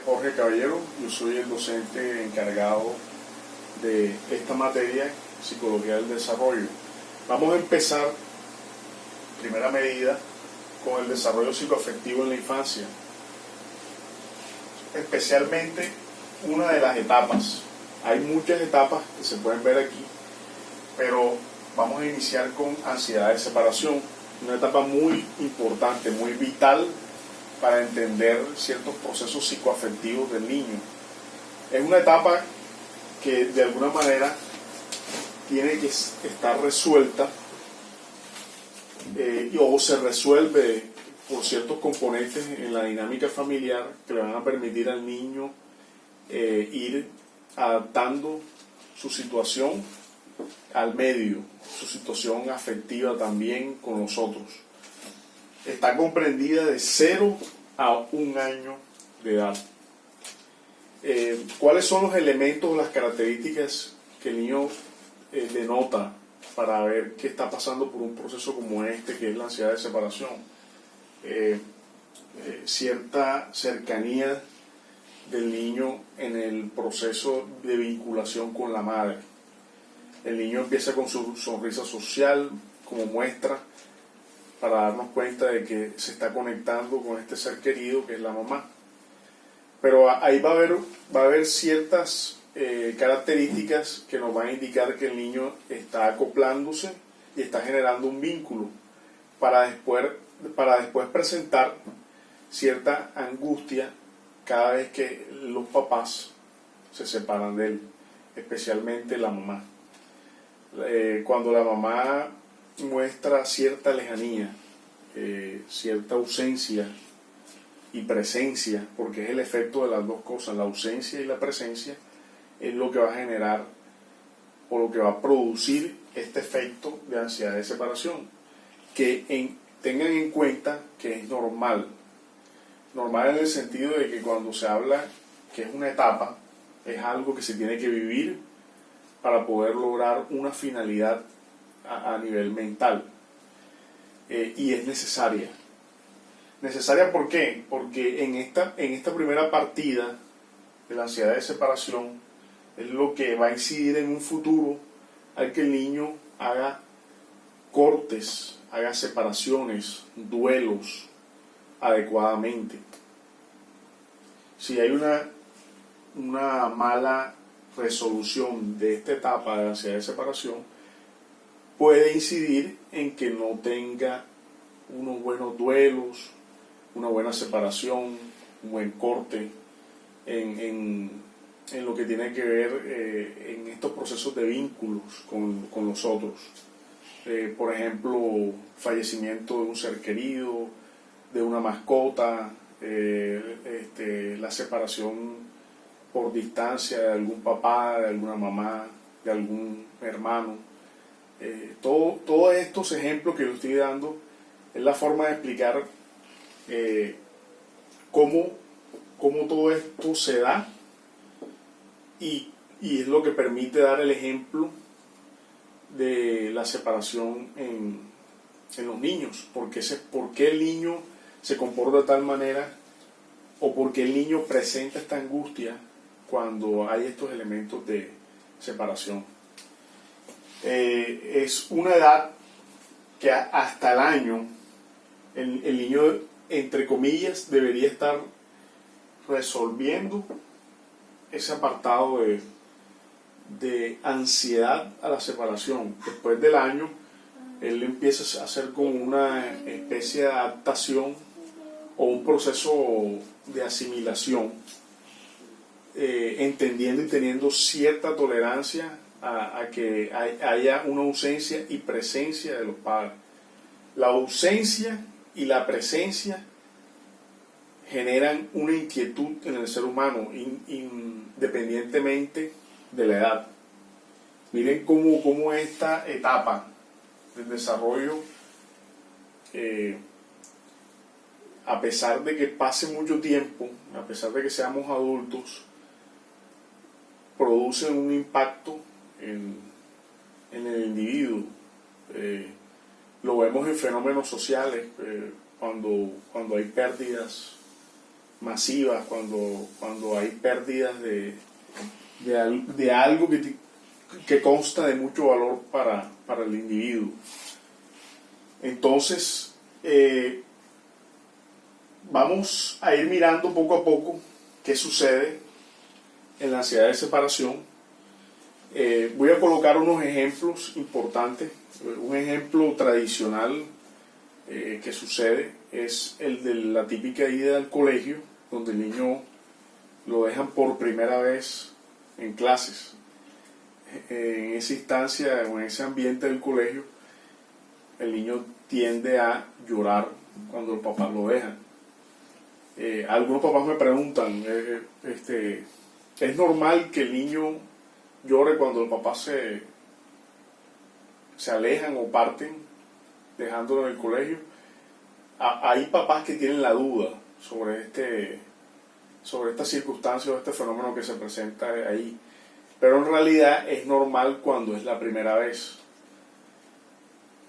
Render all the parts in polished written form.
Jorge Caballero, yo soy el docente encargado de esta materia, Psicología del Desarrollo. Vamos a empezar, primera medida, con el desarrollo psicoafectivo en la infancia, especialmente una de las etapas. Hay muchas etapas que se pueden ver aquí, pero vamos a iniciar con ansiedad de separación, una etapa muy importante, muy vital para entender ciertos procesos psicoafectivos del niño. Es una etapa que de alguna manera tiene que estar resuelta o se resuelve por ciertos componentes en la dinámica familiar que le van a permitir al niño ir adaptando su situación al medio, su situación afectiva también con los otros. Está comprendida de 0 a 1 año de edad. ¿Cuáles son los elementos, las características que el niño denota para ver qué está pasando por un proceso como este, que es la ansiedad de separación? Cierta cercanía del niño en el proceso de vinculación con la madre. El niño empieza con su sonrisa social como muestra para darnos cuenta de que se está conectando con este ser querido que es la mamá. Pero ahí va a haber ciertas características que nos van a indicar que el niño está acoplándose y está generando un vínculo para después presentar cierta angustia cada vez que los papás se separan de él, especialmente la mamá. Cuando la mamá muestra cierta lejanía, cierta ausencia y presencia, porque es el efecto de las dos cosas, la ausencia y la presencia, es lo que va a generar o lo que va a producir este efecto de ansiedad de separación, que tengan en cuenta que es normal en el sentido de que cuando se habla que es una etapa, es algo que se tiene que vivir para poder lograr una finalidad a nivel mental, y es necesaria. ¿Necesaria por qué? Porque en esta primera partida de la ansiedad de separación es lo que va a incidir en un futuro al que el niño haga cortes, haga separaciones, duelos adecuadamente. Si hay una mala resolución de esta etapa de la ansiedad de separación, puede incidir en que no tenga unos buenos duelos, una buena separación, un buen corte en lo que tiene que ver en estos procesos de vínculos con los otros. Por ejemplo, fallecimiento de un ser querido, de una mascota, la separación por distancia de algún papá, de alguna mamá, de algún hermano. Todos estos ejemplos que yo estoy dando es la forma de explicar cómo todo esto se da y es lo que permite dar el ejemplo de la separación en los niños. ¿Por qué el niño se comporta de tal manera o por qué el niño presenta esta angustia cuando hay estos elementos de separación? Es una edad que hasta el año el niño, entre comillas, debería estar resolviendo ese apartado de ansiedad a la separación. Después del año, él empieza a hacer como una especie de adaptación o un proceso de asimilación, entendiendo y teniendo cierta tolerancia a que haya una ausencia y presencia de los padres. La ausencia y la presencia generan una inquietud en el ser humano independientemente de la edad. Miren cómo esta etapa del desarrollo, a pesar de que pase mucho tiempo, a pesar de que seamos adultos, produce un impacto en el individuo. Lo vemos en fenómenos sociales, cuando hay pérdidas masivas, cuando hay pérdidas de algo que consta de mucho valor para el individuo. Entonces, vamos a ir mirando poco a poco qué sucede en la ansiedad de separación. Voy a colocar unos ejemplos importantes. Un ejemplo tradicional que sucede es el de la típica ida al colegio, donde el niño lo dejan por primera vez en clases. En esa instancia o en ese ambiente del colegio, el niño tiende a llorar cuando el papá lo deja. Algunos papás me preguntan, ¿es normal que el niño llore cuando el papá se alejan o parten dejándolo en el colegio? Hay papás que tienen la duda sobre esta circunstancia o este fenómeno que se presenta ahí, pero en realidad es normal cuando es la primera vez.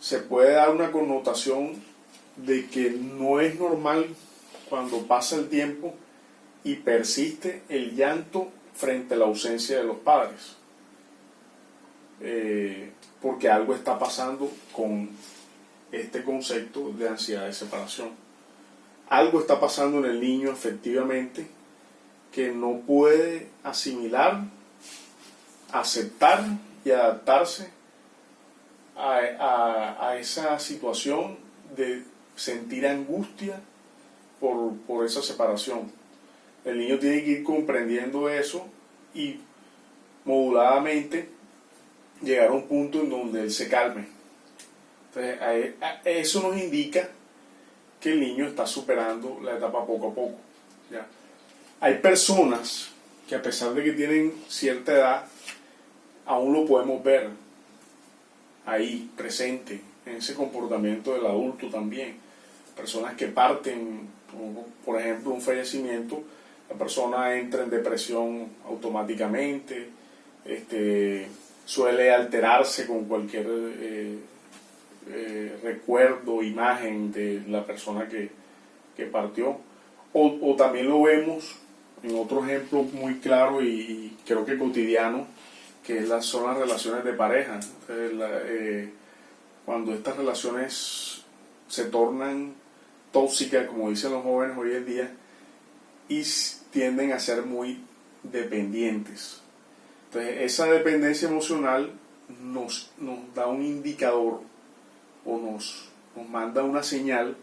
Se puede dar una connotación de que no es normal cuando pasa el tiempo y persiste el llanto frente a la ausencia de los padres, porque algo está pasando con este concepto de ansiedad de separación. Algo está pasando en el niño efectivamente que no puede asimilar, aceptar y adaptarse a esa situación de sentir angustia por esa separación. El niño tiene que ir comprendiendo eso y moduladamente llegar a un punto en donde él se calme. Entonces, eso nos indica que el niño está superando la etapa poco a poco, ¿ya? Hay personas que, a pesar de que tienen cierta edad, aún lo podemos ver ahí, presente, en ese comportamiento del adulto también. Personas que parten, por ejemplo, un fallecimiento, la persona entra en depresión automáticamente, suele alterarse con cualquier recuerdo, imagen de la persona que partió. O también lo vemos en otro ejemplo muy claro y creo que cotidiano, que son las relaciones de pareja. Cuando estas relaciones se tornan tóxicas, como dicen los jóvenes hoy en día, y tienden a ser muy dependientes. Entonces, esa dependencia emocional nos da un indicador o nos manda una señal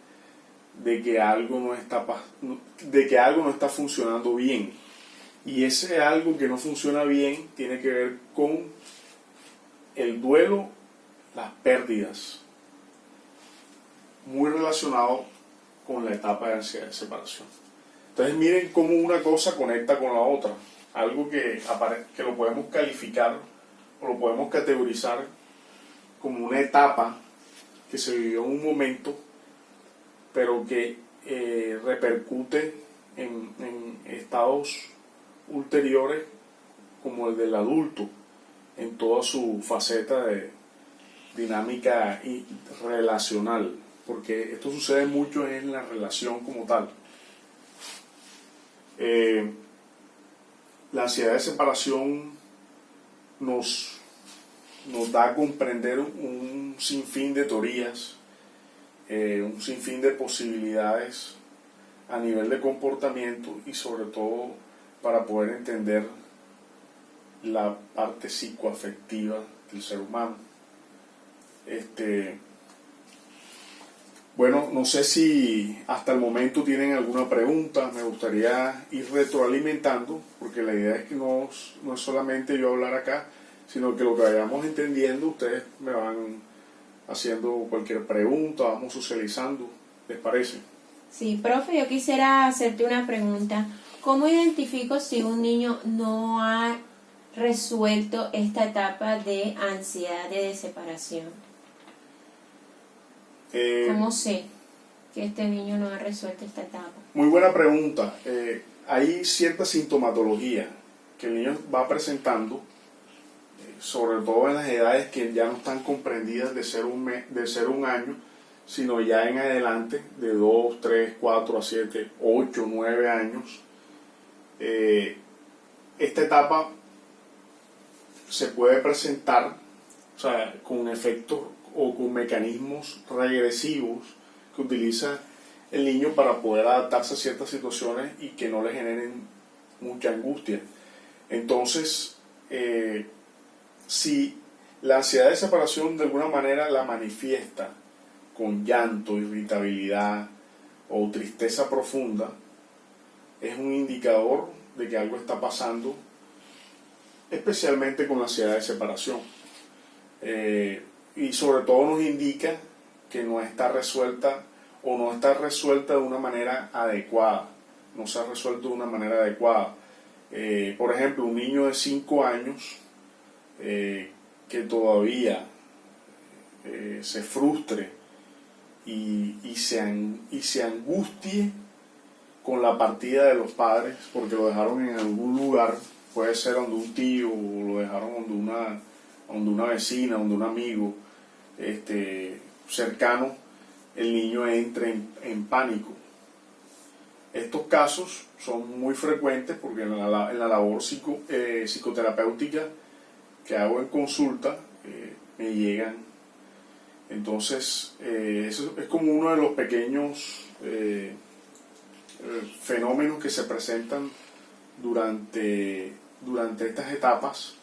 de que algo no está funcionando bien. Y ese algo que no funciona bien tiene que ver con el duelo, las pérdidas, muy relacionado con la etapa de ansiedad de separación. Entonces miren cómo una cosa conecta con la otra. Algo que lo podemos calificar o lo podemos categorizar como una etapa que se vivió en un momento, pero que repercute en estados ulteriores como el del adulto, en toda su faceta de dinámica y relacional, porque esto sucede mucho en la relación como tal. La ansiedad de separación nos da a comprender un sinfín de teorías, un sinfín de posibilidades a nivel de comportamiento y sobre todo para poder entender la parte psicoafectiva del ser humano. Bueno, no sé si hasta el momento tienen alguna pregunta. Me gustaría ir retroalimentando, porque la idea es que no es solamente yo hablar acá, sino que lo que vayamos entendiendo, ustedes me van haciendo cualquier pregunta, vamos socializando. ¿Les parece? Sí, profe, yo quisiera hacerte una pregunta. ¿Cómo identifico si un niño no ha resuelto esta etapa de ansiedad de separación? ¿Cómo sé que este niño no ha resuelto esta etapa? Muy buena pregunta. Hay cierta sintomatología que el niño va presentando, sobre todo en las edades que ya no están comprendidas de ser un año, sino ya en adelante, de 2, 3, 4 a 7, 8, 9 años. Esta etapa se puede presentar, o sea, con efectos o con mecanismos regresivos que utiliza el niño para poder adaptarse a ciertas situaciones y que no le generen mucha angustia. Entonces, si la ansiedad de separación de alguna manera la manifiesta con llanto, irritabilidad o tristeza profunda, es un indicador de que algo está pasando, especialmente con la ansiedad de separación. Y sobre todo nos indica que no está resuelta o no está resuelta de una manera adecuada, no se ha resuelto de una manera adecuada. Por ejemplo, un niño de 5 años que todavía se frustre y se angustie con la partida de los padres porque lo dejaron en algún lugar, puede ser donde un tío o lo dejaron donde una vecina, donde un amigo cercano, el niño entra en pánico. Estos casos son muy frecuentes porque en la labor psicoterapéutica que hago en consulta me llegan. Entonces, eso es como uno de los pequeños fenómenos que se presentan durante estas etapas.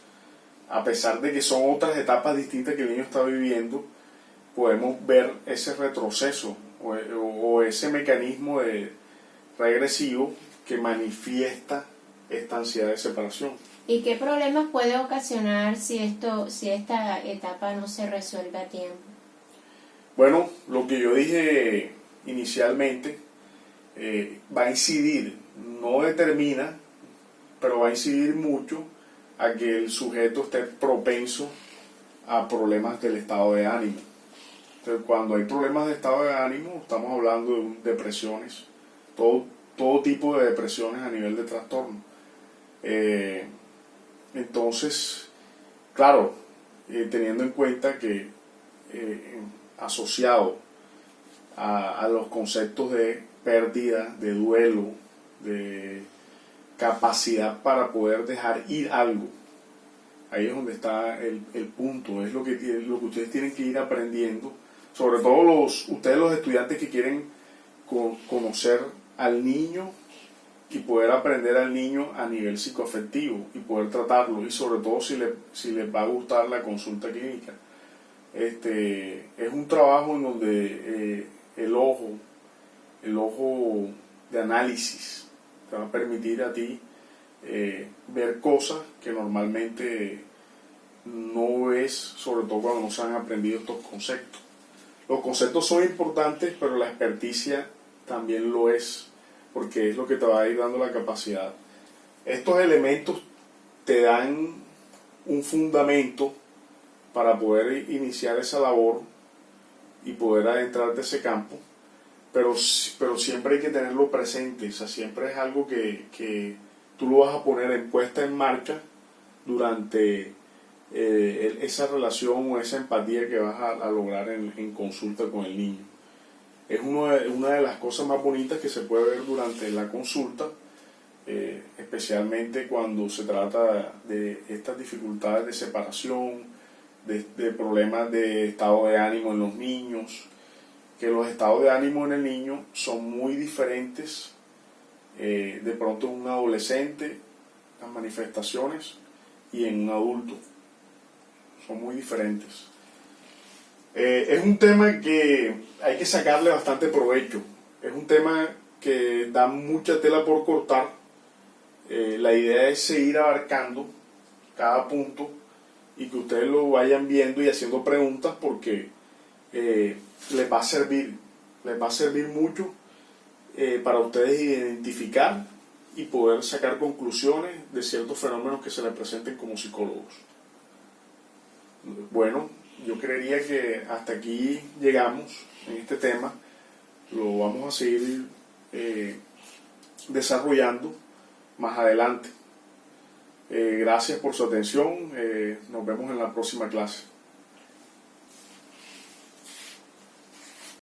A pesar de que son otras etapas distintas que el niño está viviendo, podemos ver ese retroceso o ese mecanismo regresivo que manifiesta esta ansiedad de separación. ¿Y qué problemas puede ocasionar si esta etapa no se resuelve a tiempo? Bueno, lo que yo dije inicialmente va a incidir, no determina, pero va a incidir mucho a que el sujeto esté propenso a problemas del estado de ánimo. Entonces, cuando hay problemas de estado de ánimo, estamos hablando de depresiones, todo tipo de depresiones a nivel de trastorno. Entonces, claro, teniendo en cuenta que asociado a los conceptos de pérdida, de duelo, de capacidad para poder dejar ir algo, ahí es donde está el punto, es lo que ustedes tienen que ir aprendiendo, sobre todo ustedes los estudiantes que quieren conocer al niño y poder aprender al niño a nivel psicoafectivo y poder tratarlo, y sobre todo si les va a gustar la consulta clínica. Es un trabajo en donde el ojo de análisis te va a permitir a ti ver cosas que normalmente no ves, sobre todo cuando no se han aprendido estos conceptos. Los conceptos son importantes, pero la experticia también lo es, porque es lo que te va a ir dando la capacidad. Estos elementos te dan un fundamento para poder iniciar esa labor y poder adentrarte a ese campo, pero siempre hay que tenerlo presente, o sea, siempre es algo que tú lo vas a poner en puesta en marcha durante esa relación o esa empatía que vas a lograr en consulta con el niño. Es una de las cosas más bonitas que se puede ver durante la consulta, especialmente cuando se trata de estas dificultades de separación, de problemas de estado de ánimo en los niños, que los estados de ánimo en el niño son muy diferentes de pronto en un adolescente, las manifestaciones, y en un adulto son muy diferentes. Es un tema que hay que sacarle bastante provecho, es un tema que da mucha tela por cortar. La idea es seguir abarcando cada punto y que ustedes lo vayan viendo y haciendo preguntas, porque les va a servir mucho para ustedes identificar y poder sacar conclusiones de ciertos fenómenos que se les presenten como psicólogos. Bueno, yo creería que hasta aquí llegamos en este tema. Lo vamos a seguir desarrollando más adelante. Gracias por su atención. Nos vemos en la próxima clase.